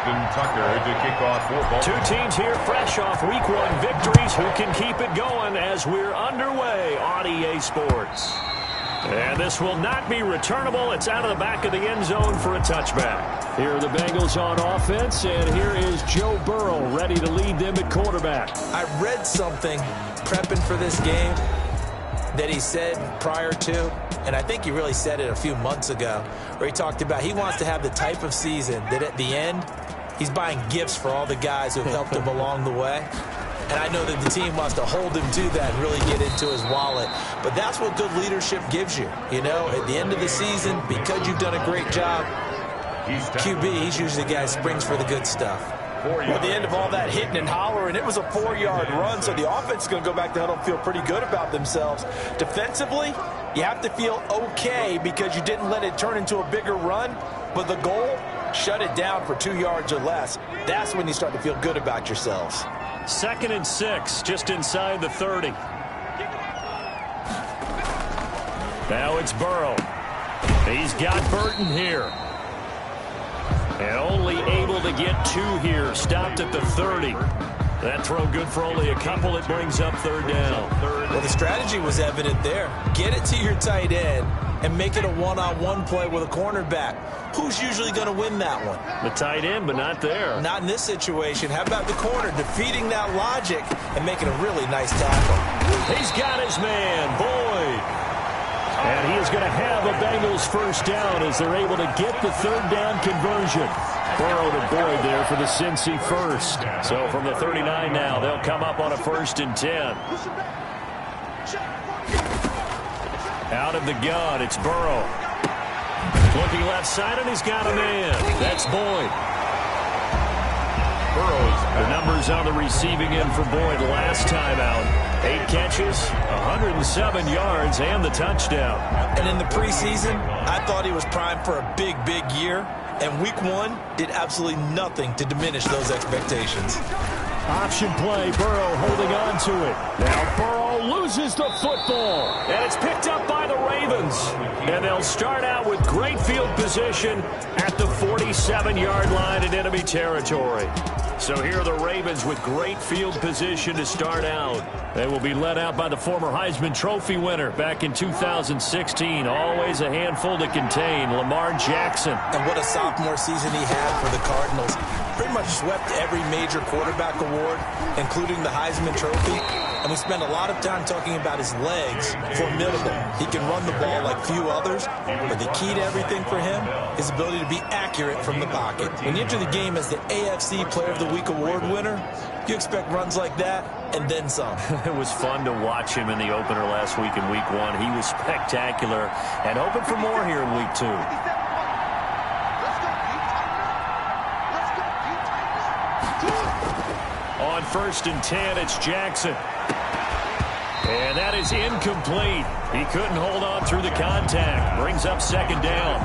Justin Tucker to kick off for Baltimore. Two teams here fresh off Week 1 victories. Who can keep it going as we're underway on EA Sports? And this will not be returnable. It's out of the back of the end zone for a touchback. Here are the Bengals on offense, and here is Joe Burrow ready to lead them at quarterback. I read something prepping for this game that he said prior to, and I think he really said it a few months ago, where he talked about he wants to have the type of season that at the end, he's buying gifts for all the guys who have helped him along the way. And I know that the team wants to hold him to that and really get into his wallet. But that's what good leadership gives you. You know, at the end of the season, because you've done a great job, QB, he's usually the guy who springs for the good stuff. At the end of all that hitting and hollering, it was a 4-yard run, so the offense is going to go back to huddle and feel pretty good about themselves. Defensively, you have to feel okay because you didn't let it turn into a bigger run, but the goal, shut it down for 2 yards or less. That's when you start to feel good about yourselves. 2nd and 6, just inside the 30. Now it's Burrow. He's got Burton here. And only able to get 2 here. Stopped at the 30. That throw good for only a couple. It brings up 3rd down. Well, the strategy was evident there. Get it to your tight end and make it a one-on-one play with a cornerback. Who's usually going to win that one? The tight end, but not there. Not in this situation. How about the corner defeating that logic and making a really nice tackle? He's got his man, Boyd. And he is going to have a Bengals first down as they're able to get the 3rd down conversion. Burrow to Boyd there for the Cincy first. So from the 39 now, they'll come up on a 1st and 10. Out of the gun, it's Burrow. Looking left side, and he's got a man. That's Boyd. The numbers on the receiving end for Boyd last time out. 8 catches, 107 yards, and the touchdown. And in the preseason, I thought he was primed for a big, big year. And Week 1 did absolutely nothing to diminish those expectations. Option play, Burrow holding on to it. Now Burrow loses the football. And it's picked up by the Ravens. And they'll start out with great field position at the 47-yard line in enemy territory. So here are the Ravens with great field position to start out. They will be led out by the former Heisman Trophy winner back in 2016. Always a handful to contain, Lamar Jackson. And what a sophomore season he had for the Cardinals. Pretty much swept every major quarterback award, including the Heisman Trophy. And we spend a lot of time talking about his legs. Formidable. He can run the ball like few others, but the key to everything for him is the ability to be accurate from the pocket. When you enter the game as the AFC Player of the Week award winner, you expect runs like that and then some. It was fun to watch him in the opener last week in Week 1. He was spectacular and hoping for more here in Week 2. On 1st and 10, it's Jackson. And that is incomplete. He couldn't hold on through the contact. Brings up 2nd down.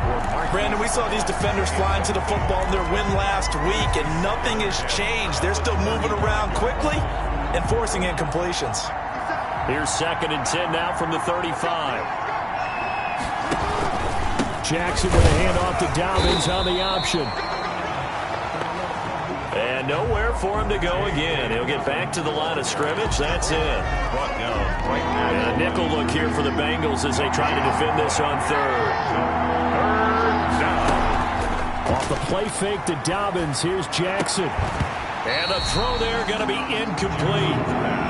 Brandon, we saw these defenders flying to the football in their win last week, and nothing has changed. They're still moving around quickly and forcing incompletions. Here's 2nd and 10 now from the 35. Jackson with a handoff to Dobbins on the option. And nowhere for him to go again. He'll get back to the line of scrimmage. That's it. And a nickel look here for the Bengals as they try to defend this on 3rd. Off the play fake to Dobbins. Here's Jackson. And the throw there going to be incomplete.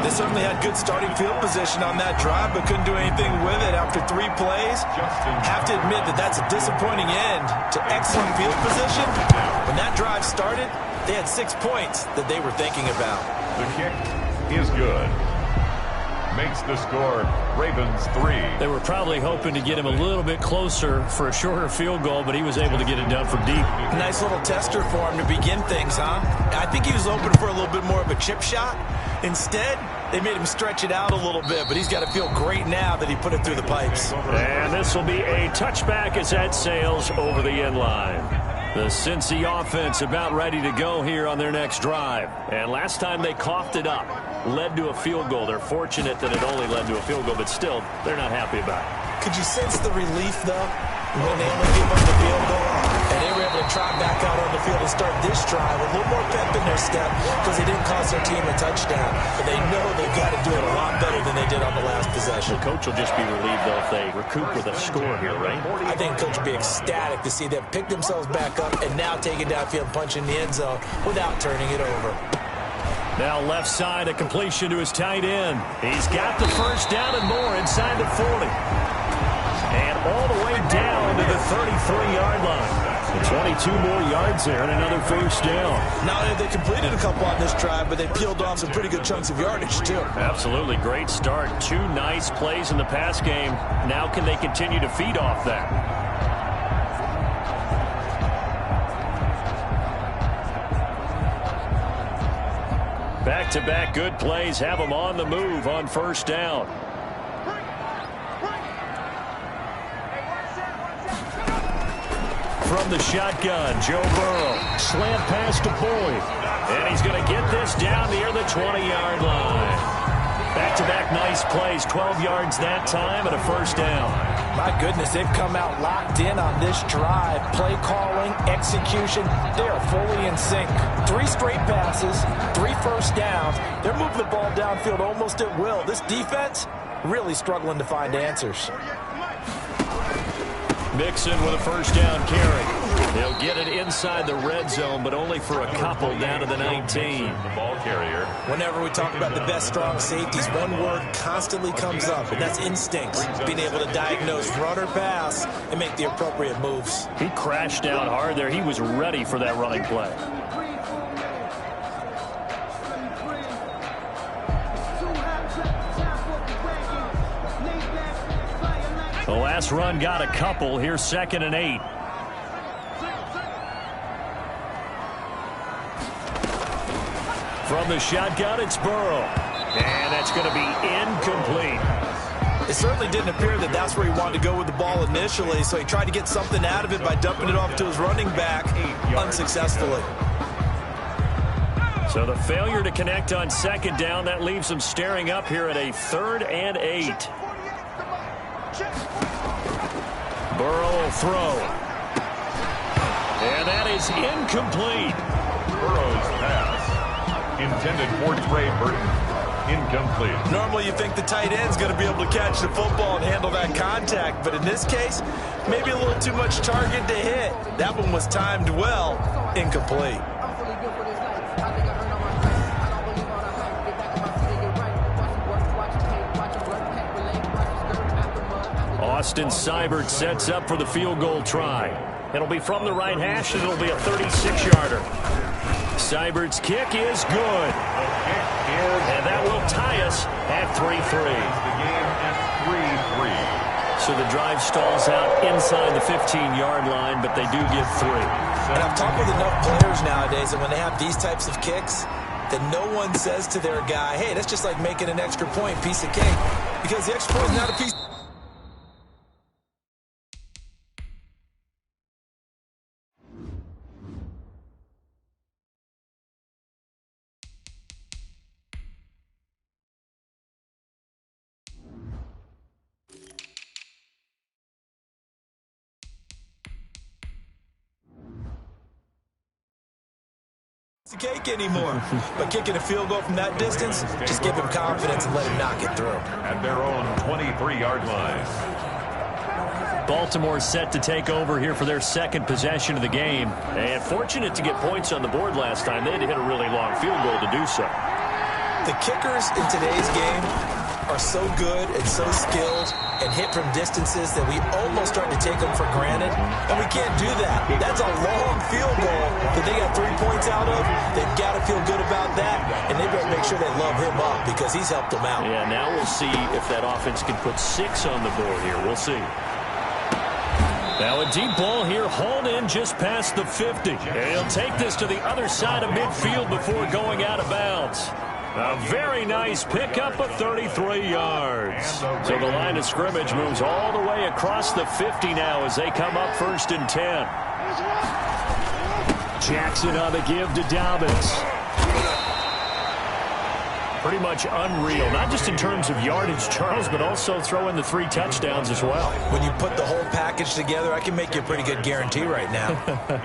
They certainly had good starting field position on that drive, but couldn't do anything with it after 3 plays. Have to admit that that's a disappointing end to excellent field position. When that drive started, they had 6 points that they were thinking about. The kick is good. Makes the score Ravens 3. They were probably hoping to get him a little bit closer for a shorter field goal, but he was able to get it done from deep. Nice little tester for him to begin things, huh? I think he was open for a little bit more of a chip shot. Instead, they made him stretch it out a little bit, but he's got to feel great now that he put it through the pipes. And this will be a touchback as that sails over the end line. The Cincy offense about ready to go here on their next drive. And last time they coughed it up, led to a field goal. They're fortunate that it only led to a field goal, but still, they're not happy about it. Could you sense the relief, though, when they only gave up the field goal? And they were able to trot back out on the field and start this drive with a little more pep in their step because they didn't cost their team a touchdown. But they know they've got to do it a lot better than they did on the last possession. The coach will just be relieved, though, if they recoup with a score here, right? I think coach will be ecstatic to see them pick themselves back up and now take it downfield and punch in the end zone without turning it over. Now left side, a completion to his tight end. He's got the first down and more inside the 40. And all the way down to the 33-yard line. 22 more yards there and another first down. Not only have they completed a couple on this drive, but they peeled off some pretty good chunks of yardage, too. Absolutely. Great start. 2 nice plays in the pass game. Now can they continue to feed off that? Back-to-back good plays have them on the move on first down. From the shotgun, Joe Burrow. Slant pass to Boyd. And he's going to get this down near the 20-yard line. Back-to-back nice plays. 12 yards that time and a first down. My goodness, they've come out locked in on this drive. Play calling, execution, they are fully in sync. 3 straight passes, 3 first downs. They're moving the ball downfield almost at will. This defense really struggling to find answers. Mixon with a first down carry. They'll get it inside the red zone, but only for a couple down to the 19. The ball carrier. Whenever we talk about the best strong safeties, one word constantly comes up, and that's instincts. Being able to diagnose run or pass and make the appropriate moves. He crashed down hard there. He was ready for that running play. The last run got a couple. Here's 2nd and 8. From the shotgun, it's Burrow. And that's going to be incomplete. It certainly didn't appear that that's where he wanted to go with the ball initially, so he tried to get something out of it by dumping it off to his running back unsuccessfully. So the failure to connect on 2nd down, that leaves them staring up here at a 3rd and 8. Burrow will throw. And that is incomplete. Burrow's pass, intended for Trey Burton, incomplete. Normally you think the tight end's going to be able to catch the football and handle that contact, but in this case, maybe a little too much target to hit. That one was timed well, incomplete. Austin Seibert sets up for the field goal try. It'll be from the right hash, and it'll be a 36-yarder. Seibert's kick is good. And that will tie us at 3-3. The game at 3-3. So the drive stalls out inside the 15-yard line, but they do get 3. And I've talked with enough players nowadays that when they have these types of kicks, that no one says to their guy, hey, that's just like making an extra point, piece of cake. Because the extra point is not a piece. The cake anymore. But kicking a field goal from that distance, just give him confidence and let him knock it through. At their own 23-yard line. Baltimore set to take over here for their 2nd possession of the game. And fortunate to get points on the board last time. They had to hit a really long field goal to do so. The kickers in today's game are so good and so skilled and hit from distances that we almost start to take them for granted, and we can't do that. That's a long field goal that they got 3 points out of. They've got to feel good about that, and they better make sure they love him up because he's helped them out. Yeah, now we'll see if that offense can put 6 on the board here. We'll see. Now a deep ball here, hauled in just past the 50. And he'll take this to the other side of midfield before going out of bounds. A very nice pickup of 33 yards. So the line of scrimmage moves all the way across the 50 now as they come up 1st and 10. Jackson on the give to Dobbins. pretty much unreal. Not just in terms of yardage, Charles, but also throw in the 3 touchdowns as well. When you put the whole package together, I can make you a pretty good guarantee right now.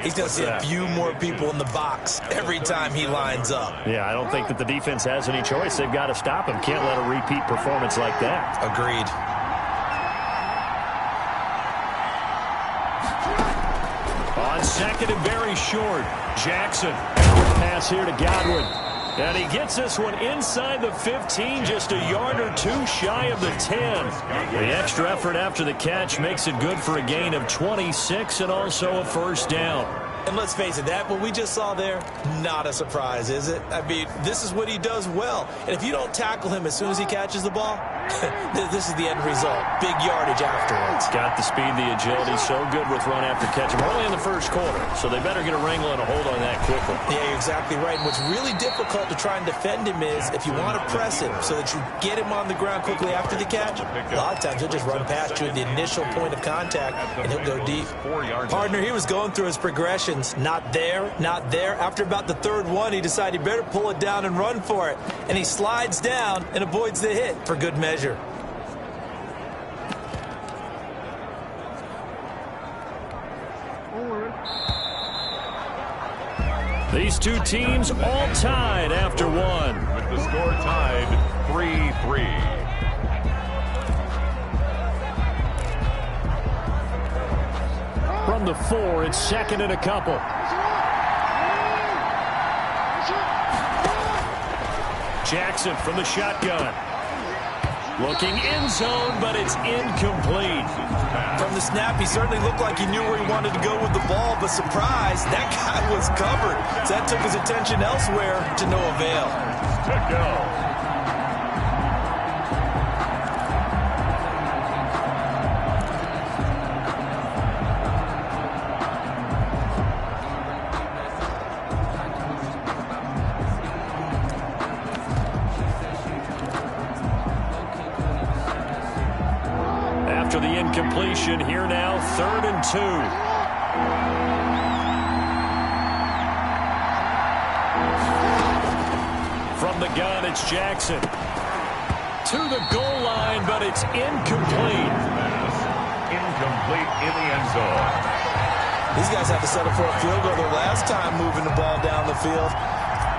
He's going to see a few more people in the box every time he lines up. Yeah, I don't think that the defense has any choice. They've got to stop him. Can't let a repeat performance like that. Agreed. On second and very short, Jackson. Quick pass here to Godwin. And he gets this one inside the 15, just a yard or 2 shy of the 10. The extra effort after the catch makes it good for a gain of 26 and also a first down. And let's face it, that what we just saw there, not a surprise, is it? I mean, this is what he does well. And if you don't tackle him as soon as he catches the ball, this is the end result. Big yardage afterwards. Got the speed, the agility, so good with run after catch. We're only in the first quarter, so they better get a wrangle and a hold on that quickly. Yeah, you're exactly right. And what's really difficult to try and defend him is if you want to press him so that you get him on the ground quickly after the catch, a lot of times he'll just run past you at the initial point of contact, and he'll go deep. Partner, he was going through his progression. Not there, not there. After about the third one, he decided he better pull it down and run for it. And he slides down and avoids the hit for good measure. These two teams all tied after one. With the score tied 3-3. From the 4, it's second and a couple. Jackson from the shotgun. Looking end zone, but it's incomplete. From the snap, he certainly looked like he knew where he wanted to go with the ball, but surprise, that guy was covered. So that took his attention elsewhere to no avail. To go. After the incompletion, here now, 3rd and 2. From the gun, it's Jackson. To the goal line, but it's incomplete. Incomplete in the end zone. These guys have to settle for a field goal their last time moving the ball down the field.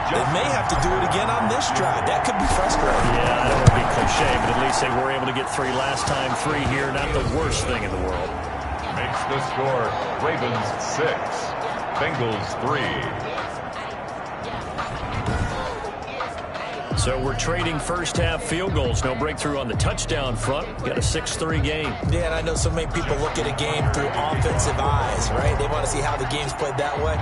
They may have to do it again on this drive. That could be frustrating. Yeah, I don't want to be cliche, but at least they were able to get 3 last time. 3 here, not the worst thing in the world. Makes the score Ravens 6, Bengals 3. So we're trading first half field goals. No breakthrough on the touchdown front. Got a 6-3 game. Yeah, and I know so many people look at a game through offensive eyes, right? They want to see how the game's played that way.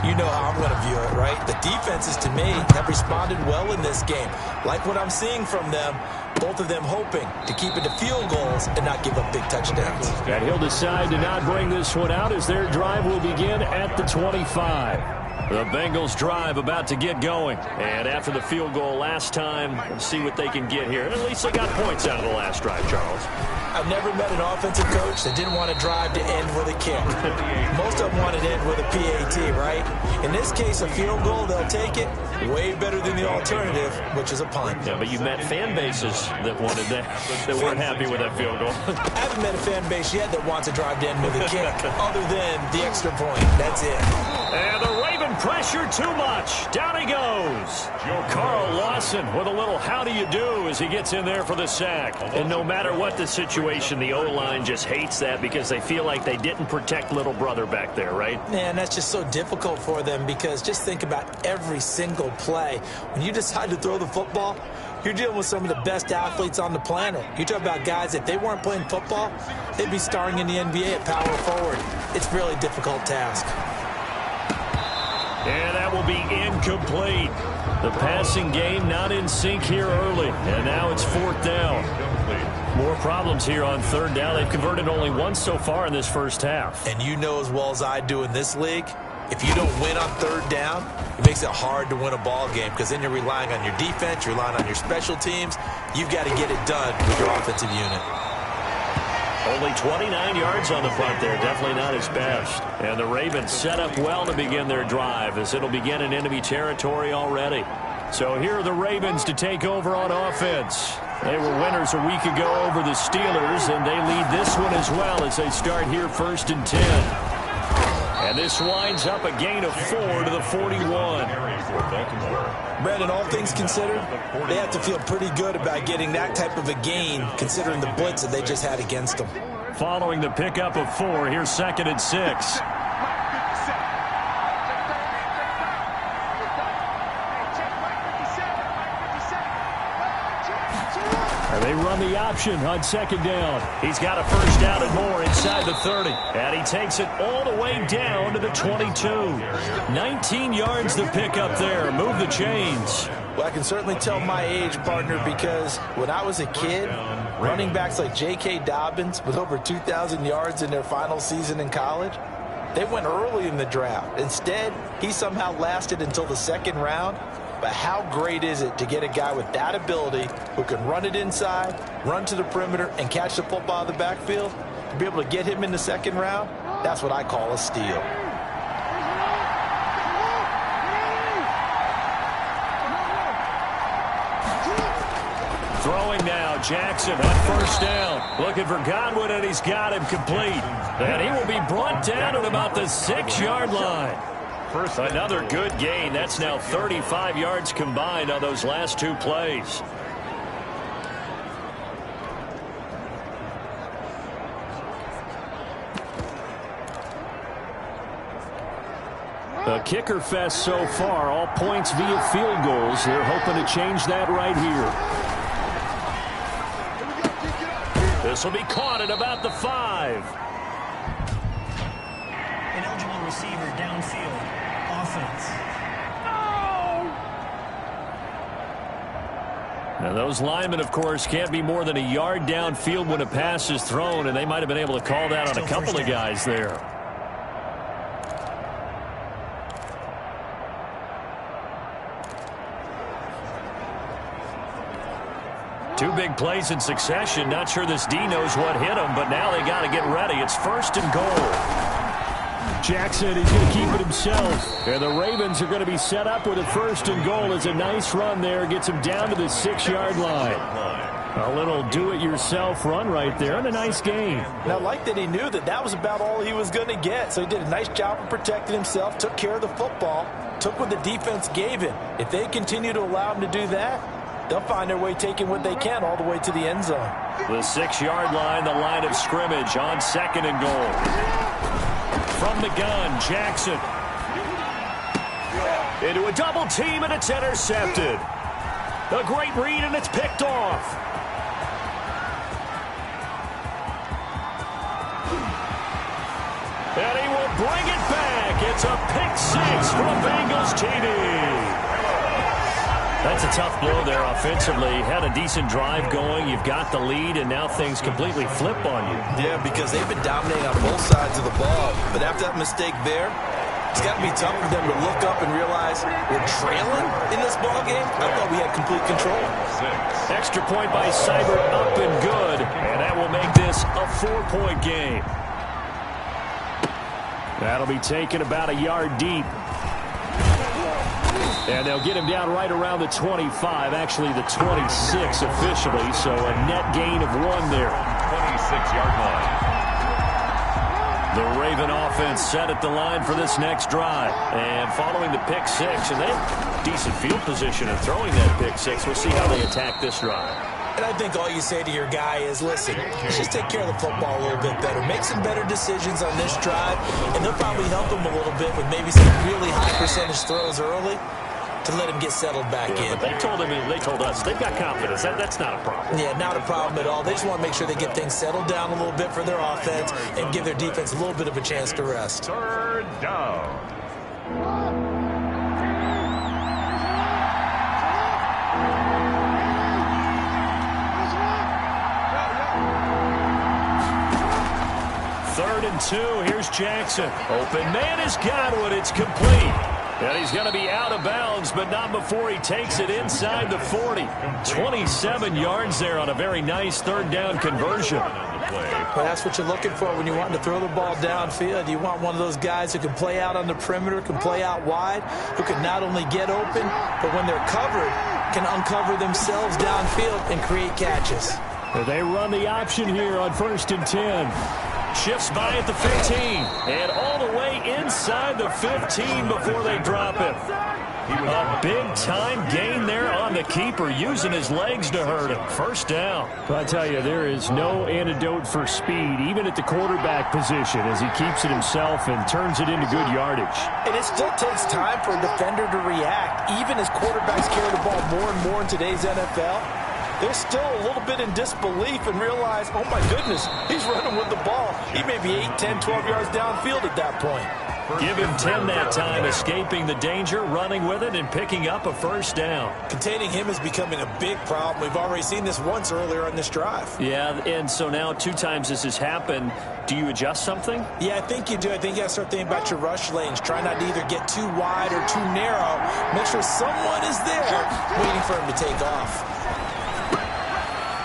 You know how I'm going to view it, right? The defenses, to me, have responded well in this game. Like what I'm seeing from them, both of them hoping to keep it to field goals and not give up big touchdowns. And he'll decide to not bring this one out as their drive will begin at the 25. The Bengals drive about to get going. And after the field goal last time, let's see what they can get here. And at least they got points out of the last drive, Charles. I've never met an offensive coach that didn't want to drive to end with a kick. Most of them wanted to end with a PAT, right? In this case, a field goal, they'll take it. Way better than the alternative, which is a punt. Yeah, but you met fan bases that wanted that, that weren't happy with that field goal. I haven't met a fan base yet that wants to drive to end with a kick, other than the extra point. That's it. And the Raven pressure too much. Down he goes. Carl Lawson with a little how do you do as he gets in there for the sack. And no matter what the situation, the O-line just hates that because they feel like they didn't protect little brother back there, right? Man, that's just so difficult for them because just think about every single play. When you decide to throw the football, you're dealing with some of the best athletes on the planet. You talk about guys, if they weren't playing football, they'd be starring in the NBA at power forward. It's a really difficult task. And that will be incomplete. The passing game not in sync here early. And now it's 4th down. More problems here on 3rd down. They've converted only once so far in this first half. And you know as well as I do in this league, if you don't win on 3rd down, it makes it hard to win a ball game because then you're relying on your defense, you're relying on your special teams. You've got to get it done with your offensive unit. Only 29 yards on the punt there. Definitely not his best. And the Ravens set up well to begin their drive as it'll begin in enemy territory already. So here are the Ravens to take over on offense. They were winners a week ago over the Steelers, and they lead this one as well as they start here 1st and 10. And this winds up a gain of 4 to the 41. Brandon, all things considered, they have to feel pretty good about getting that type of a gain considering the blitz that they just had against them. Following the pickup of 4, here's 2nd and 6. They run the option on 2nd down. He's got a 1st down and more inside the 30. And he takes it all the way down to the 22. 19 yards to pick up there. Move the chains. Well, I can certainly tell my age, partner, because when I was a kid, running backs like J.K. Dobbins with over 2,000 yards in their final season in college, they went early in the draft. Instead, he somehow lasted until the 2nd round. But how great is it to get a guy with that ability who can run it inside, run to the perimeter, and catch the football out of the backfield? To be able to get him in the 2nd round, that's what I call a steal. Throwing now, Jackson on 1st down. Looking for Godwin, and he's got him complete. And he will be brought down at about the 6-yard line. Another good gain. That's now 35 yards combined on those last 2 plays. A kicker fest so far. All points via field goals. They're hoping to change that right here. This will be caught at about the 5. An eligible receiver downfield. Offense. Now those linemen, of course, can't be more than a yard downfield when a pass is thrown, and they might have been able to call that on a couple of guys there. Two big plays in succession. Not sure this D knows what hit him, but now they got to get ready. It's 1st and goal. Jackson, he's going to keep it himself. And the Ravens are going to be set up with a 1st and goal. It's a nice run there. Gets him down to the 6-yard line. A little do-it-yourself run right there, and a nice gain. Now, I like that he knew that that was about all he was going to get. So he did a nice job of protecting himself, took care of the football, took what the defense gave him. If they continue to allow him to do that, they'll find their way taking what they can all the way to the end zone. The 6-yard line, the line of scrimmage on 2nd and goal. From the gun, Jackson. Into a double team, and it's intercepted. A great read, and it's picked off. And he will bring it back. It's a pick 6 from Bengals TD. That's a tough blow there offensively. Had a decent drive going. You've got the lead, and now things completely flip on you. Yeah, because they've been dominating on both sides of the ball. But after that mistake there, it's got to be tough for them to look up and realize we're trailing in this ball game. I thought we had complete control. Extra point by Seibert, up and good. And that will make this a 4-point game. That'll be taken about a yard deep. And they'll get him down right around the 25, actually the 26 officially, so a net gain of 1 there. 26-yard line. The Raven offense set at the line for this next drive. And following the pick 6, and they have decent field position in throwing that pick 6. We'll see how they attack this drive. And I think all you say to your guy is, listen, let's just take care of the football a little bit better. Make some better decisions on this drive, and they'll probably help him a little bit with maybe some really high percentage throws early to let him get settled back in. But they told us they've got confidence. That's not a problem. Yeah, not a problem at all. They just want to make sure they get things settled down a little bit for their offense and give their defense a little bit of a chance to rest. 3rd down. Third and 2. Here's Jackson. Open man is Godwin. It's complete. And he's going to be out of bounds, but not before he takes it inside the 40. 27 yards there on a very nice third down conversion. Well, that's what you're looking for when you want to throw the ball downfield. You want one of those guys who can play out on the perimeter, can play out wide, who can not only get open, but when they're covered, can uncover themselves downfield and create catches. They run the option here on 1st and 10. Shifts by at the 15, and all the way inside the 15 before they drop him. A big-time gain there on the keeper, using his legs to hurt him. First down. I tell you, there is no antidote for speed, even at the quarterback position, as he keeps it himself and turns it into good yardage. And it still takes time for a defender to react, even as quarterbacks carry the ball more and more in today's NFL. They're still a little bit in disbelief and realize, oh, my goodness, he's running with the ball. He may be 8, 10, 12 yards downfield at that point. Give him 10 that time, escaping the danger, running with it, and picking up a first down. Containing him is becoming a big problem. We've already seen this once earlier on this drive. Yeah, and so now 2 times this has happened. Do you adjust something? Yeah, I think you do. I think you got to start thinking about your rush lanes. Try not to either get too wide or too narrow. Make sure someone is there waiting for him to take off.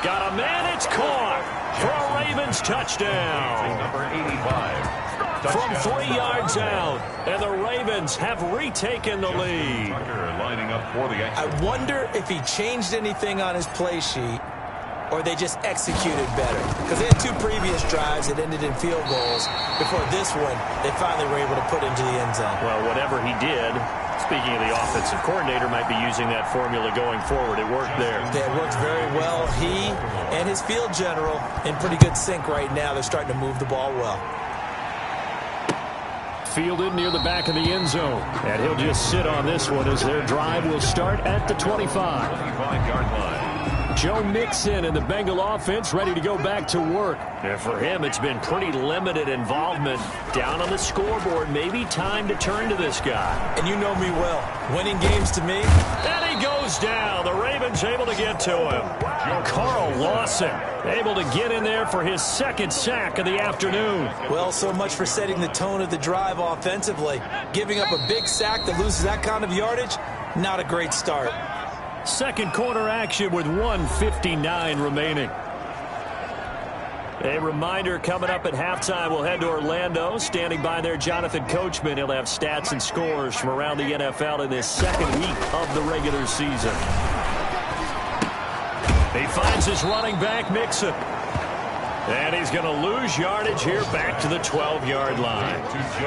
Got a man, it's caught for a Ravens touchdown. Number 85. From 3 yards out, and the Ravens have retaken the lead. Lining up for the I wonder if he changed anything on his play sheet or they just executed better. Because they had 2 previous drives that ended in field goals. Before this one, they finally were able to put into the end zone. Well, whatever he did, speaking of the offensive coordinator, might be using that formula going forward. It worked there. Yeah, it worked very well. He and his field general in pretty good sync right now. They're starting to move the ball well. Fielded near the back of the end zone. And he'll just sit on this one as their drive will start at the 25. 25-yard line. Joe Mixon and the Bengal offense ready to go back to work. And for him, it's been pretty limited involvement. Down on the scoreboard, maybe time to turn to this guy. And you know me well. Winning games to me. And he goes down. The Ravens able to get to him. Carl Lawson able to get in there for his 2nd sack of the afternoon. Well, so much for setting the tone of the drive offensively. Giving up a big sack that loses that kind of yardage, not a great start. Second quarter action with 1:59 remaining. A reminder, coming up at halftime, we'll head to Orlando. Standing by there, Jonathan Coachman. He'll have stats and scores from around the NFL in this 2nd week of the regular season. He finds his running back, Mixon. And he's going to lose yardage here back to the 12-yard line.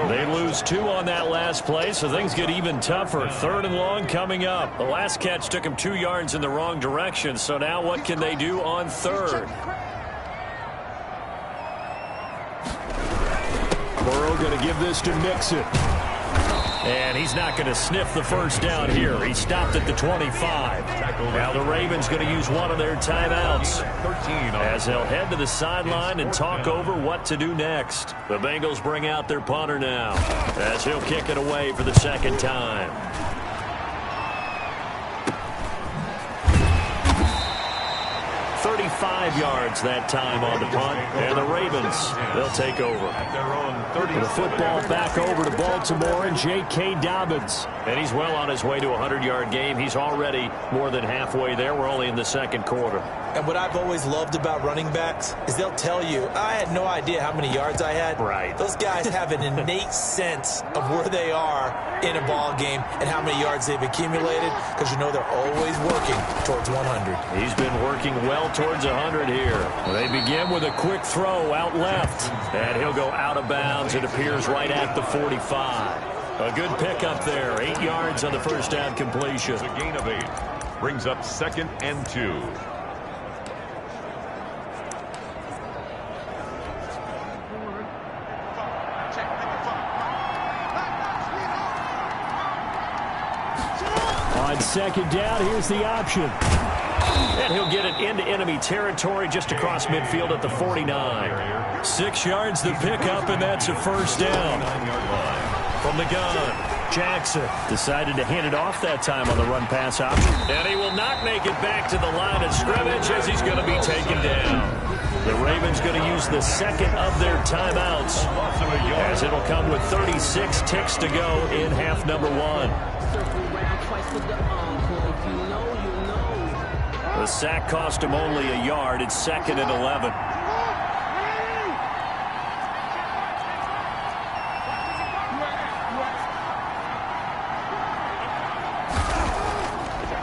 They lose 2 on that last play, so things get even tougher. 3rd and long coming up. The last catch took him 2 yards in the wrong direction, so now what can they do on 3rd? Burrow going to give this to Mixon. And he's not going to sniff the first down here. He stopped at the 25. Now the Ravens going to use one of their timeouts as they'll head to the sideline and talk over what to do next. The Bengals bring out their punter now as he'll kick it away for the 2nd time. .35 yards that time on the punt, and the Ravens, they'll take over. The football back over to Baltimore and J.K. Dobbins. And he's well on his way to a 100-yard game. He's already more than halfway there. We're only in the 2nd quarter. And what I've always loved about running backs is they'll tell you, I had no idea how many yards I had. Right. Those guys have an innate sense of where they are in a ball game and how many yards they've accumulated, because you know they're always working towards 100. He's been working well towards 100 here. They begin with a quick throw out left. And he'll go out of bounds. It appears right at the 45. A good pickup there. 8 yards on the first down completion. A gain of 8. Brings up 2nd and 2. On 2nd down, here's the option. And he'll get it into enemy territory just across midfield at the 49. 6 yards the pickup, and that's a first down. From the gun, Jackson decided to hand it off that time on the run-pass option. And he will not make it back to the line of scrimmage as he's going to be taken down. The Ravens going to use the second of their timeouts, as it'll come with 36 ticks to go in half number 1. The sack cost him only a yard. It's 2nd and 11.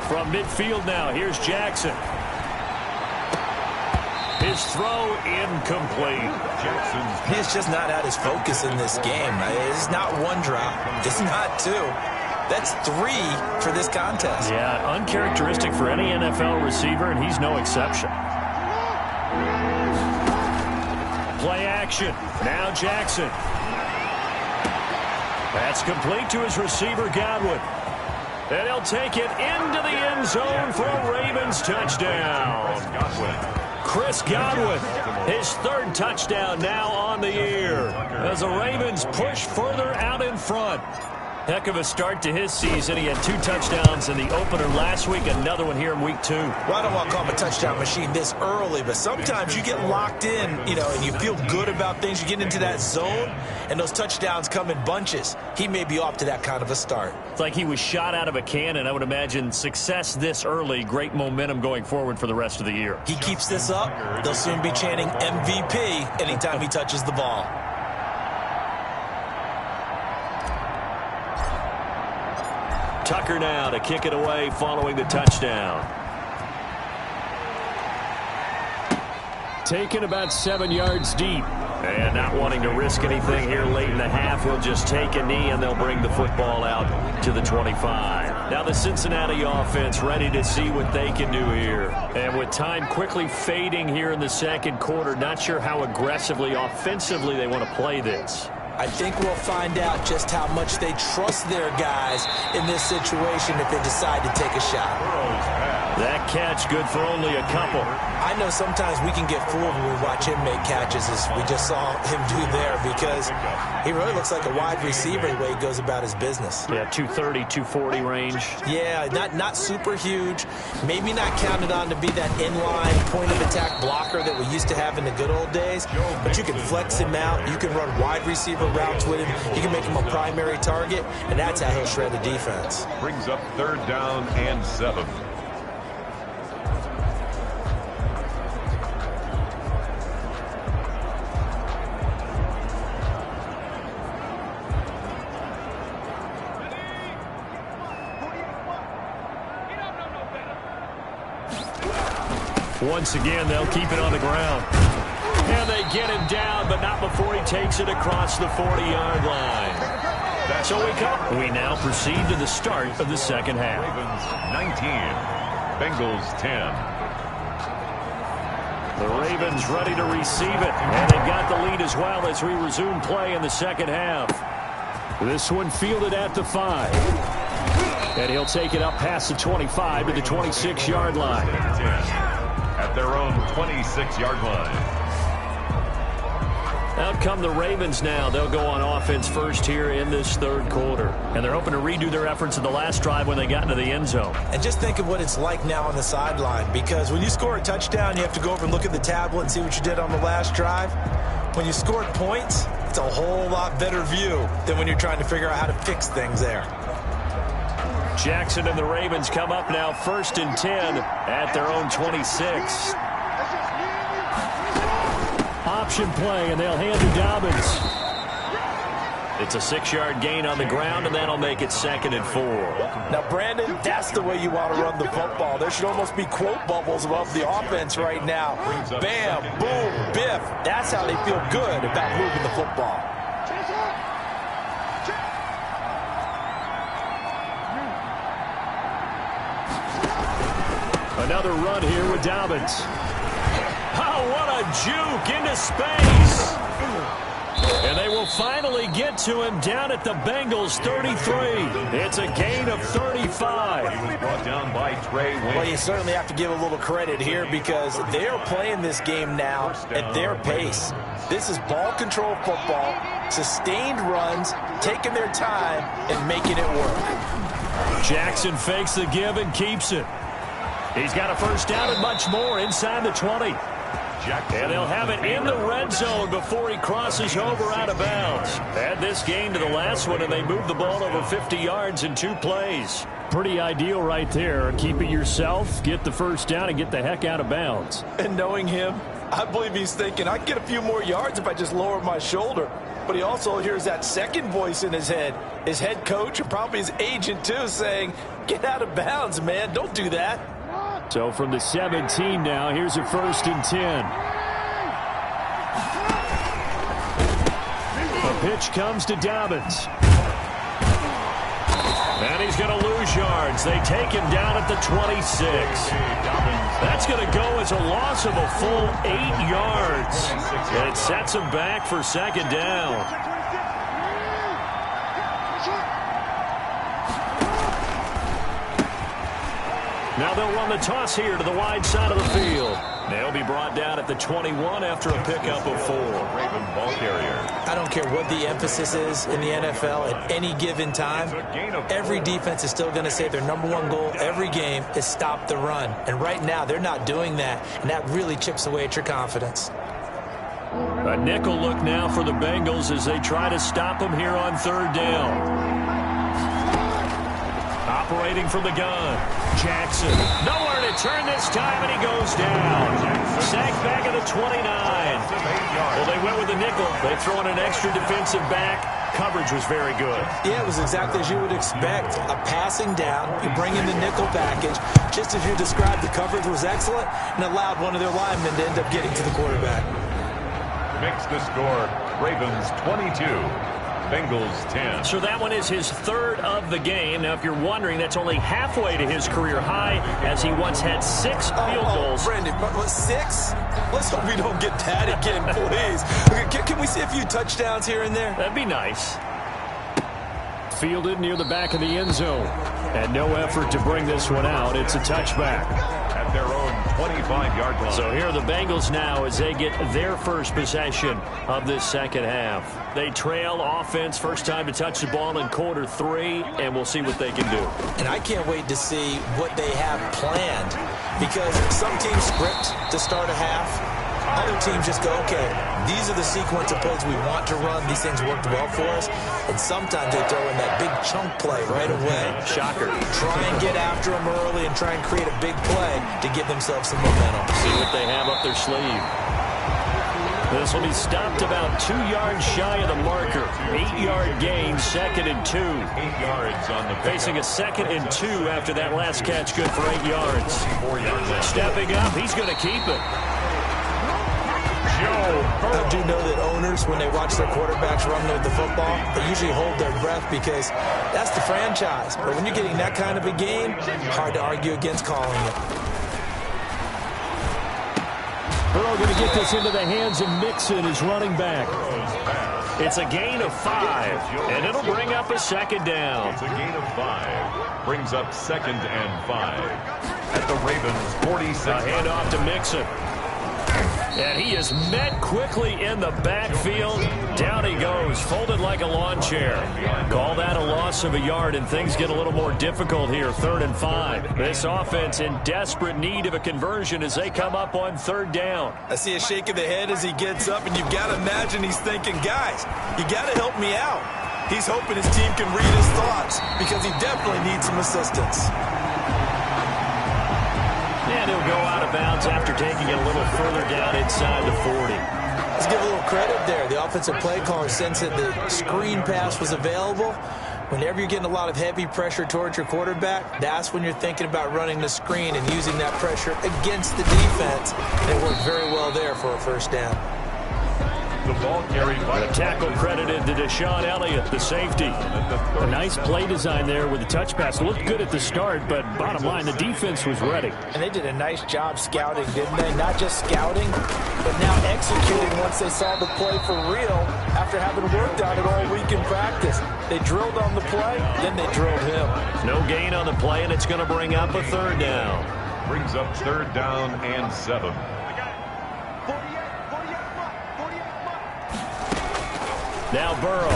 From midfield now, here's Jackson. His throw incomplete. He's just not at his focus in this game. It's not one drop. It's not two. That's 3 for this contest. Yeah, uncharacteristic for any NFL receiver, and he's no exception. Play action. Now Jackson. That's complete to his receiver, Godwin. And he'll take it into the end zone for a Ravens touchdown. Chris Godwin, his 3rd touchdown now on the year, as the Ravens push further out in front. Heck of a start to his season. He had 2 touchdowns in the opener last week, another one here in week 2. Well, I don't want to call him a touchdown machine this early, but sometimes you get locked in, and you feel good about things. You get into that zone, and those touchdowns come in bunches. He may be off to that kind of a start. It's like he was shot out of a cannon. I would imagine success this early, great momentum going forward for the rest of the year. He keeps this up, they'll soon be chanting MVP anytime he touches the ball. Tucker now to kick it away following the touchdown. Taken about 7 yards deep. And not wanting to risk anything here late in the half, we'll just take a knee and they'll bring the football out to the 25. Now the Cincinnati offense ready to see what they can do here. And with time quickly fading here in the second quarter, not sure how aggressively, offensively they want to play this. I think we'll find out just how much they trust their guys in this situation if they decide to take a shot. That catch good for only a couple. I know sometimes we can get fooled when we watch him make catches, as we just saw him do there, because he really looks like a wide receiver the way he goes about his business. Yeah, 230, 240 range. Yeah, not super huge. Maybe not counted on to be that inline point-of-attack blocker that we used to have in the good old days, but you can flex him out. You can run wide receiver routes with him. You can make him a primary target, and that's how he'll shred the defense. Brings up 3rd down and 7. Once again, they'll keep it on the ground. And they get him down, but not before he takes it across the 40-yard line. So we now proceed to the start of the second half. Ravens 19, Bengals 10. The Ravens ready to receive it, and they've got the lead as well as we resume play in the second half. This one fielded at the 5. And he'll take it up past the 25 to the 26-yard line. At their own 26-yard line. Out come the Ravens now. They'll go on offense first here in this third quarter. And they're hoping to redo their efforts in the last drive when they got into the end zone. And just think of what it's like now on the sideline, because when you score a touchdown, you have to go over and look at the tablet and see what you did on the last drive. When you scored points, it's a whole lot better view than when you're trying to figure out how to fix things there. Jackson and the Ravens come up now 1st and 10 at their own 26. Option play, and they'll hand to Dobbins. It's a 6-yard gain on the ground, and that'll make it 2nd and 4. Now, Brandon, that's the way you want to run the football. There should almost be quote bubbles above the offense right now. Bam, boom, biff. That's how they feel good about moving the football. Another run here with Dobbins. Oh, what a juke into space. And they will finally get to him down at the Bengals 33. It's a gain of 35. He was brought down by Trey Wayne. Well, you certainly have to give a little credit here because they are playing this game now at their pace. This is ball control football, sustained runs, taking their time and making it work. Jackson fakes the give and keeps it. He's got a first down and much more inside the 20. And they'll have it in the red zone before he crosses over out of bounds. Add this game to the last one, and they move the ball over 50 yards in 2 plays. Pretty ideal right there. Keep it yourself, get the first down, and get the heck out of bounds. And knowing him, I believe he's thinking, I can get a few more yards if I just lower my shoulder. But he also hears that second voice in his head, his head coach and probably his agent too, saying, get out of bounds, man. Don't do that. So from the 17 now, here's a 1st and 10. The pitch comes to Dobbins. And he's going to lose yards. They take him down at the 26. That's going to go as a loss of a full 8 yards. And it sets him back for 2nd down. Now they'll run the toss here to the wide side of the field. They'll be brought down at the 21 after a pickup of 4. Raven ball carrier. I don't care what the emphasis is in the NFL at any given time. Every defense is still going to say their #1 goal every game is stop the run. And right now they're not doing that, and that really chips away at your confidence. A nickel look now for the Bengals as they try to stop them here on 3rd down. Operating from the gun, Jackson. Nowhere to turn this time, and he goes down. Sacked back at the 29. Well, they went with the nickel. They throw in an extra defensive back. Coverage was very good. Yeah, it was exactly as you would expect. A passing down, you bring in the nickel package. Just as you described, the coverage was excellent and allowed one of their linemen to end up getting to the quarterback. Makes the score Ravens 22. Bengals 10. So that one is his 3rd of the game. Now, if you're wondering, that's only halfway to his career high, as he once had 6 field goals. Brandon, but 6? Let's hope we don't get that again, please. Can we see a few touchdowns here and there? That'd be nice. Fielded near the back of the end zone. And no effort to bring this one out. It's a touchback. At their own 25-yard line. So here are the Bengals now as they get their first possession of this 2nd half. They trail offense, first time to touch the ball in quarter 3, and we'll see what they can do. And I can't wait to see what they have planned, because some teams script to start a half. Other teams just go, okay, these are the sequence of plays we want to run. These things worked well for us. And sometimes they throw in that big chunk play right away. Shocker. Try and get after them early and try and create a big play to give themselves some momentum. See what they have up their sleeve. This will be stopped about 2 yards shy of the marker. 8-yard gain, 2nd and 2. 8 yards on the Facing a 2nd and 2 after that last catch, good for 8 yards. 4 yards. Stepping up, he's going to keep it. I do know that owners, when they watch their quarterbacks run with the football, they usually hold their breath because that's the franchise. But when you're getting that kind of a game, hard to argue against calling it. Burrow going to get this into the hands of Mixon, his running back. It's a gain of 5, and it'll bring up a 2nd down. It's a gain of 5. Brings up 2nd and 5. At the Ravens 46. A handoff to Mixon. And he is met quickly in the backfield. Down he goes, folded like a lawn chair. Call that a loss of a yard, and things get a little more difficult here. 3rd and 5. This offense in desperate need of a conversion as they come up on 3rd down. I see a shake of the head as he gets up, and you've got to imagine he's thinking, guys, you got to help me out. He's hoping his team can read his thoughts because he definitely needs some assistance. And he'll go out of bounds after taking it a little further down inside the 40. Let's give a little credit there. The offensive play caller sensed that the screen pass was available. Whenever you're getting a lot of heavy pressure towards your quarterback, that's when you're thinking about running the screen and using that pressure against the defense. And it worked very well there for a 1st down. The ball carried by The tackle credited to Deshaun Elliott, the safety. A nice play design there with the touch pass. Looked good at the start, but bottom line, the defense was ready. And they did a nice job scouting, didn't they? Not just scouting, but now executing once they saw the play for real after having worked on it all week in practice. They drilled on the play, then they drilled him. No gain on the play, and it's going to bring up a 3rd down. brings up 3rd down and 7. Now Burrow.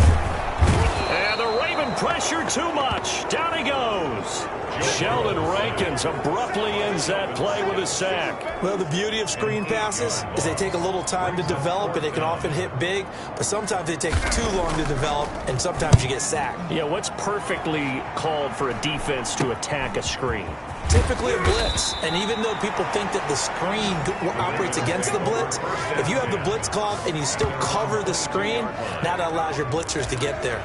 And the Raven pressure too much. Down he goes. Sheldon Rankins abruptly ends that play with a sack. Well, the beauty of screen passes is they take a little time to develop, and they can often hit big, but sometimes they take too long to develop, and sometimes you get sacked. Yeah, what's perfectly called for a defense to attack a screen? Typically a blitz, and even though people think that the screen operates against the blitz, if you have the blitz called and you still cover the screen, now that allows your blitzers to get there.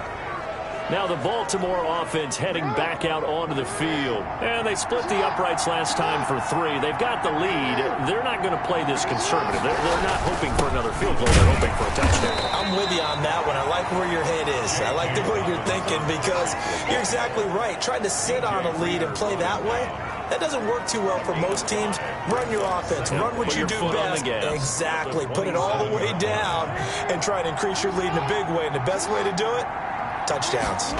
Now the Baltimore offense heading back out onto the field. And they split the uprights last time for 3. They've got the lead. They're not going to play this conservative. They're not hoping for another field goal. They're hoping for a touchdown. I'm with you on that one. I like where your head is. I like the way you're thinking because you're exactly right. Trying to sit on a lead and play that way, that doesn't work too well for most teams. Run your offense. Run what you do best. Exactly. Put it all the way down and try to increase your lead in a big way. And the best way to do it, touchdowns.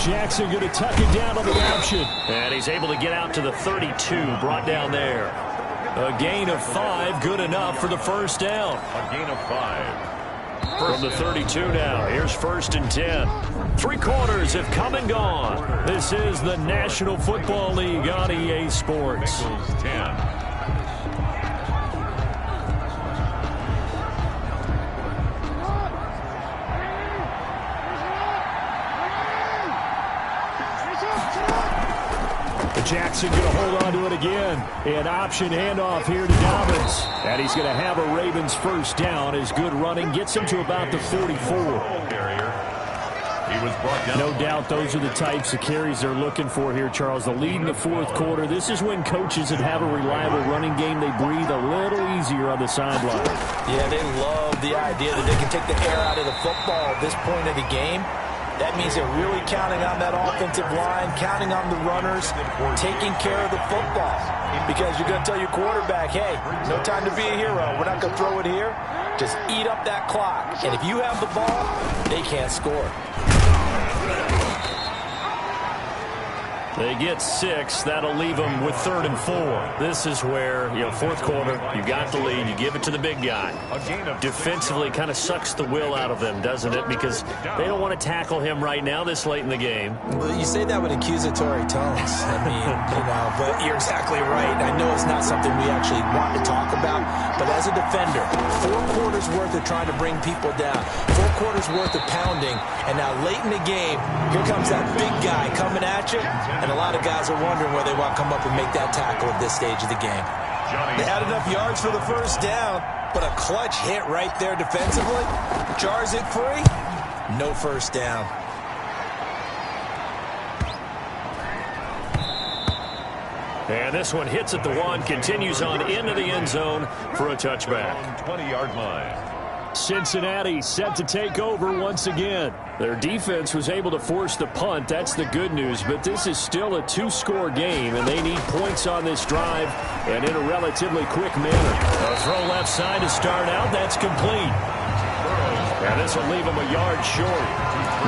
Jackson going to tuck it down on the option. And he's able to get out to the 32, brought down there. A gain of 5, good enough for the first down. A gain of 5. From the 32 now, here's 1st and 10. 3 quarters have come and gone. This is the National Football League on EA Sports. 10. Jackson going to hold on to it again. An option handoff here to Dobbins. And he's going to have a Ravens first down. His good running gets him to about the 44. He was brought down. No doubt those are the types of carries they're looking for here, Charles. The lead in the 4th quarter. This is when coaches that have a reliable running game, they breathe a little easier on the sideline. Yeah, they love the idea that they can take the air out of the football at this point of the game. That means they're really counting on that offensive line, counting on the runners, taking care of the football. Because you're going to tell your quarterback, hey, no time to be a hero. We're not going to throw it here. Just eat up that clock. And if you have the ball, they can't score. They get 6. That'll leave them with 3rd and 4. This is where, 4th quarter, you got the lead. You give it to the big guy. Defensively kind of sucks the will out of them, doesn't it? Because they don't want to tackle him right now this late in the game. Well, you say that with accusatory tones. I mean, but you're exactly right. I know it's not something we actually want to talk about. But as a defender, 4 quarters worth of trying to bring people down. 4 quarters worth of pounding. And now late in the game, here comes that big guy coming at you. And a lot of guys are wondering where they want to come up and make that tackle at this stage of the game. They had enough yards for the first down, but a clutch hit right there defensively. Jars it free. No first down. And this one hits at the 1, continues on into the end zone for a touchback. 20-yard line. Cincinnati set to take over once again. Their defense was able to force the punt. That's the good news. But this is still a 2-score game, and they need points on this drive and in a relatively quick manner. A throw left side to start out. That's complete. And this will leave them a yard short.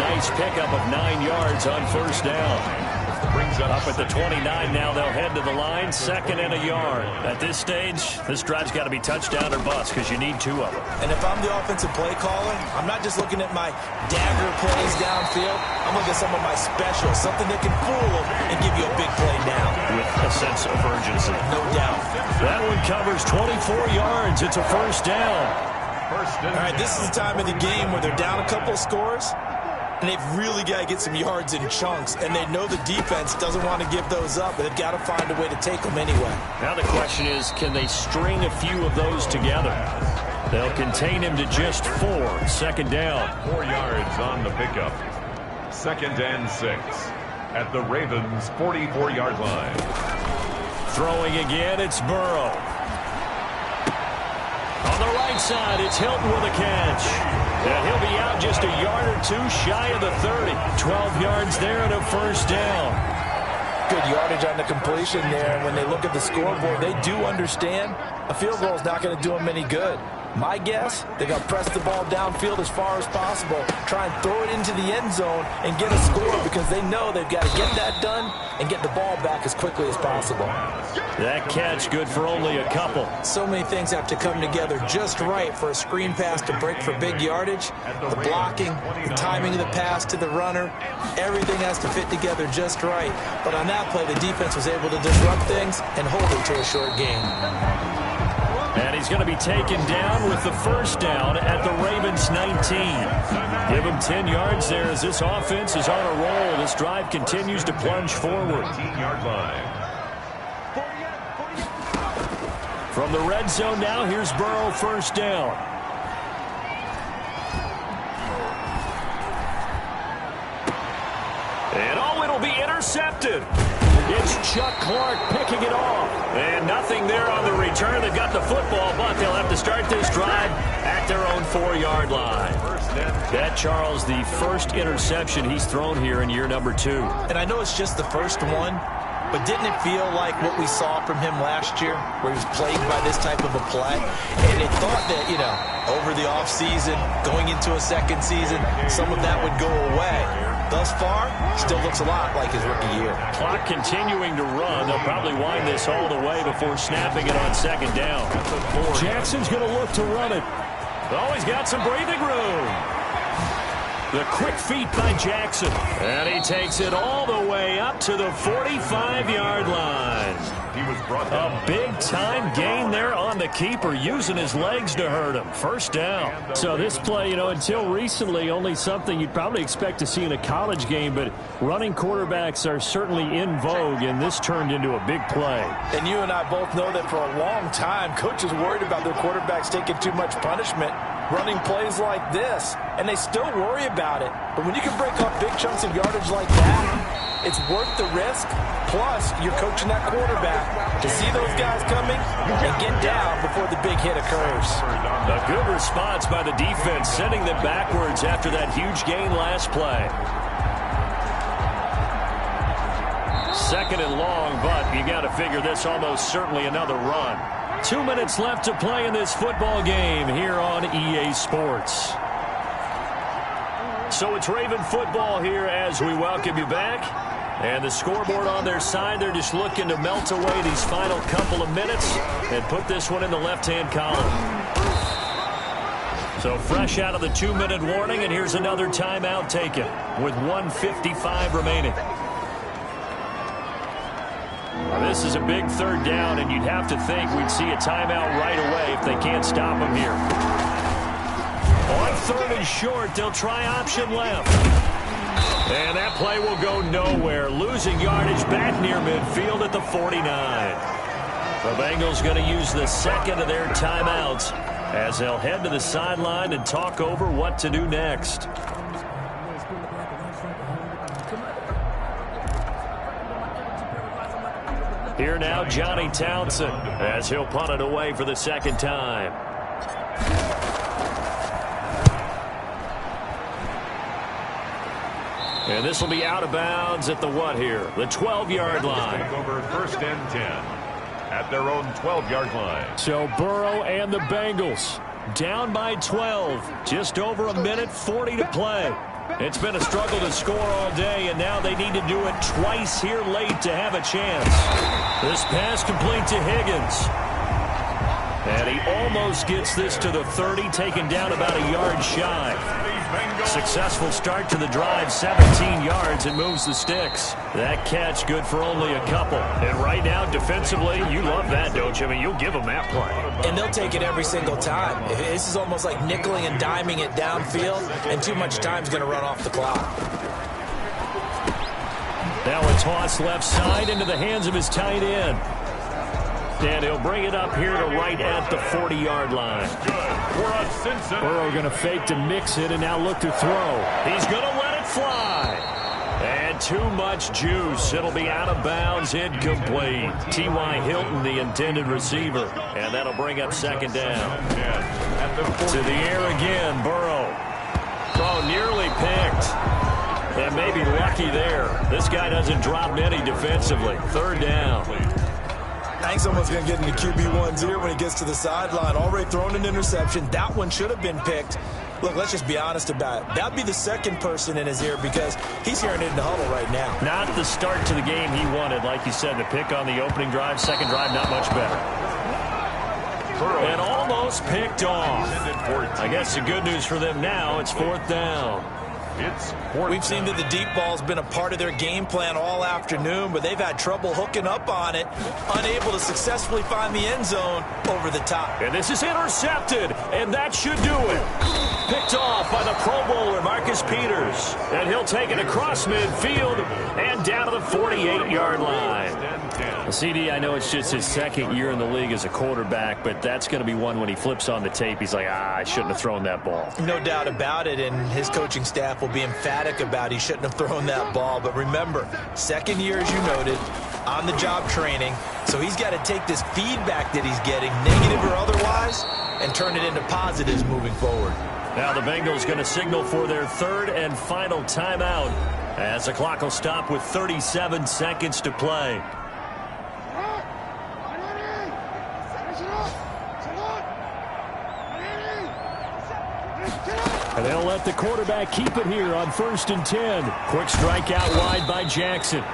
Nice pickup of 9 yards on first down. Brings Up at the 29 now, they'll head to the line, 2nd and a yard. At this stage, this drive's got to be touchdown or bust because you need 2 of them. And if I'm the offensive play caller, I'm not just looking at my dagger plays downfield. I'm looking at some of my specials, something that can fool them and give you a big play now. With a sense of urgency. No doubt. That one covers 24 yards. It's a first down. All right, this is the time of the game where they're down a couple of scores. And they've really got to get some yards in chunks. And they know the defense doesn't want to give those up, but they've got to find a way to take them anyway. Now the question is, can they string a few of those together? They'll contain him to just 4. 2nd down. 4 yards on the pickup. 2nd and 6 at the Ravens' 44-yard line. Throwing again, it's Burrow. On the right side, it's Hilton with a catch. And he'll be out just a yard or 2 shy of the 30. 12 yards there and a first down. Good yardage on the completion there. And when they look at the scoreboard, they do understand a field goal is not going to do them any good. My guess, they're going to press the ball downfield as far as possible, try and throw it into the end zone and get a score because they know they've got to get that done and get the ball back as quickly as possible. That catch good for only a couple. So many things have to come together just right for a screen pass to break for big yardage. The blocking, the timing of the pass to the runner, everything has to fit together just right. But on that play, the defense was able to disrupt things and hold it to a short gain. And he's going to be taken down with the first down at the Ravens 19. Give him 10 yards there as this offense is on a roll. This drive continues to plunge forward. 14-yard line. From the red zone now, here's Burrow, first down. And it'll be intercepted. It's Chuck Clark picking it off. And nothing there on the return. They've got the football, but they'll have to start this drive at their own 4-yard line. That, Charles, the first interception he's thrown here in year number 2. And I know it's just the first one, but didn't it feel like what we saw from him last year, where he was plagued by this type of a play? And it thought that, over the offseason, going into a second season, some of that would go away. Thus far, still looks a lot like his rookie year. Clock continuing to run. They'll probably wind this all the way before snapping it on second down. Jackson's going to look to run it. Oh, he's got some breathing room. The quick feet by Jackson. And he takes it all the way up to the 45-yard line. He was brought down. A big-time gain there on the keeper, using his legs to hurt him. First down. So this play, until recently, only something you'd probably expect to see in a college game, but running quarterbacks are certainly in vogue, and this turned into a big play. And you and I both know that for a long time, coaches worried about their quarterbacks taking too much punishment running plays like this, and they still worry about it. But when you can break up big chunks of yardage like that, it's worth the risk. Plus, you're coaching that quarterback to see those guys coming and get down before the big hit occurs. A good response by the defense, sending them backwards after that huge gain last play. Second and long, but you got to figure this almost certainly another run. 2 minutes left to play in this football game here on EA Sports. So it's Raven football here as we welcome you back. And the scoreboard on their side, they're just looking to melt away these final couple of minutes and put this one in the left-hand column. So fresh out of the 2-minute warning, and here's another timeout taken with 1:55 remaining. Now, this is a big third down, and you'd have to think we'd see a timeout right away if they can't stop him here. On third and short, they'll try option left. And that play will go nowhere. Losing yardage back near midfield at the 49. The Bengals going to use the second of their timeouts as they'll head to the sideline and talk over what to do next. Here now, Johnny Townsend, as he'll punt it away for the second time. And this will be out of bounds at the what here? The 12-yard line. Over first and 10 at their own 12-yard line. So Burrow and the Bengals down by 12. Just over a minute 40 to play. It's been a struggle to score all day, and now they need to do it twice here late to have a chance. This pass complete to Higgins. And he almost gets this to the 30, taken down about a yard shy. Successful start to the drive, 17 yards, and moves the sticks. That catch good for only a couple. And right now, defensively, you love that, don't you? I mean, you'll give them that play. And they'll take it every single time. This is almost like nickeling and diming it downfield, and too much time's going to run off the clock. Now a toss left side into the hands of his tight end. And he'll bring it up here to right at the 40-yard line. Burrow going to fake to mix it and now look to throw. He's going to let it fly. And too much juice. It'll be out of bounds, incomplete. T.Y. Hilton, the intended receiver. And that'll bring up second down. To the air again, Burrow. Oh, nearly picked. And maybe lucky there. This guy doesn't drop many defensively. Third down. I think someone's going to get into QB1's ear when he gets to the sideline. Already thrown an interception. That one should have been picked. Look, let's just be honest about it. That would be the second person in his ear because he's hearing it in the huddle right now. Not the start to the game he wanted. Like you said, the pick on the opening drive, second drive, not much better. And almost picked off. I guess the good news for them now, it's fourth down. We've seen that the deep ball's been a part of their game plan all afternoon, but they've had trouble hooking up on it, unable to successfully find the end zone over the top. And this is intercepted, and that should do it. Picked off by the Pro Bowler, Marcus Peters. And he'll take it across midfield and down to the 48-yard line. Well, CD, I know it's just his second year in the league as a quarterback, but that's going to be one when he flips on the tape. He's like, I shouldn't have thrown that ball. No doubt about it, and his coaching staff will be emphatic about he shouldn't have thrown that ball. But remember, second year, as you noted, on-the-job training, so he's got to take this feedback that he's getting, negative or otherwise, and turn it into positives moving forward. Now the Bengals going to signal for their third and final timeout as the clock will stop with 37 seconds to play. And they'll let the quarterback keep it here on 1st and 10. Quick strike out wide by Jackson.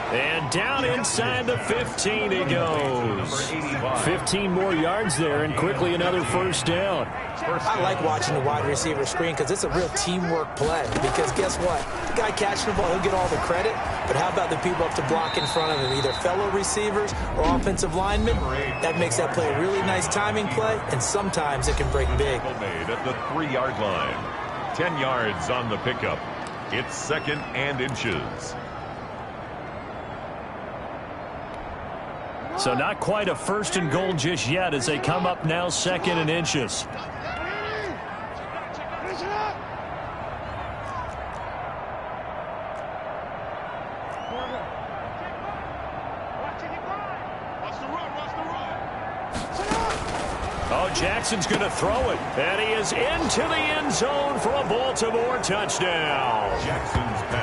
And down inside the 15 he goes. 15 more yards there and quickly another first down. I like watching the wide receiver screen because it's a real teamwork play. Because guess what? The guy catching the ball, he'll get all the credit. But how about the people up to block in front of him, either fellow receivers or offensive linemen? That makes that play a really nice timing play, and sometimes it can break big. Made at the 3-yard line. 10 yards on the pickup. It's second and inches. So not quite a first and goal just yet as they come up now second and inches. Oh, Jackson's going to throw it. And he is into the end zone for a Baltimore touchdown.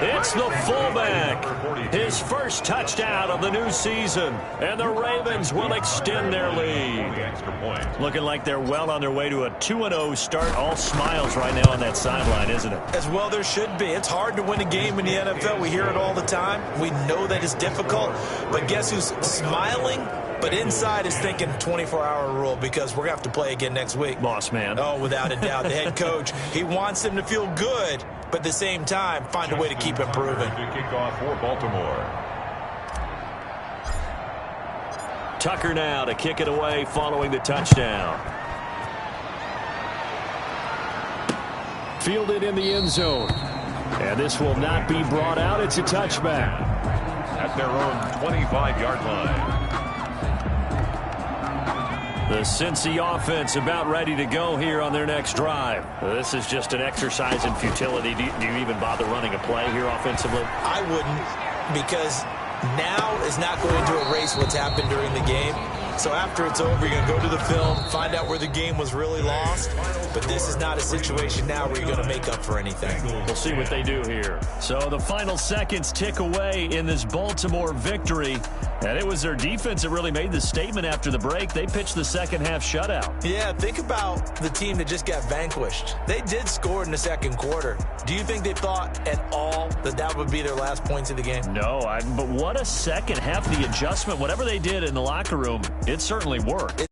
It's the fullback. His first touchdown of the new season. And the Ravens will extend their lead. Looking like they're well on their way to a 2-0 start. All smiles right now on that sideline, isn't it? As well there should be. It's hard to win a game in the NFL. We hear it all the time. We know that it's difficult. But guess who's smiling? But inside is thinking 24-hour rule because we're going to have to play again next week. Boss man. Oh, without a doubt. The head coach, he wants them to feel good, but at the same time, find a way to keep improving. Kickoff for Baltimore. Tucker now to kick it away following the touchdown. Fielded in the end zone. And this will not be brought out. It's a touchback. At their own 25-yard line. The Cincy offense about ready to go here on their next drive. This is just an exercise in futility. Do you even bother running a play here offensively? I wouldn't, because now is not going to erase what's happened during the game. So after it's over, you're going to go to the film, find out where the game was really lost. But this is not a situation now where you're going to make up for anything. We'll see what they do here. So the final seconds tick away in this Baltimore victory. And it was their defense that really made the statement after the break. They pitched the second half shutout. Yeah, think about the team that just got vanquished. They did score in the second quarter. Do you think they thought at all that that would be their last points of the game? No, but what a second half. The adjustment, whatever they did in the locker room, it certainly worked.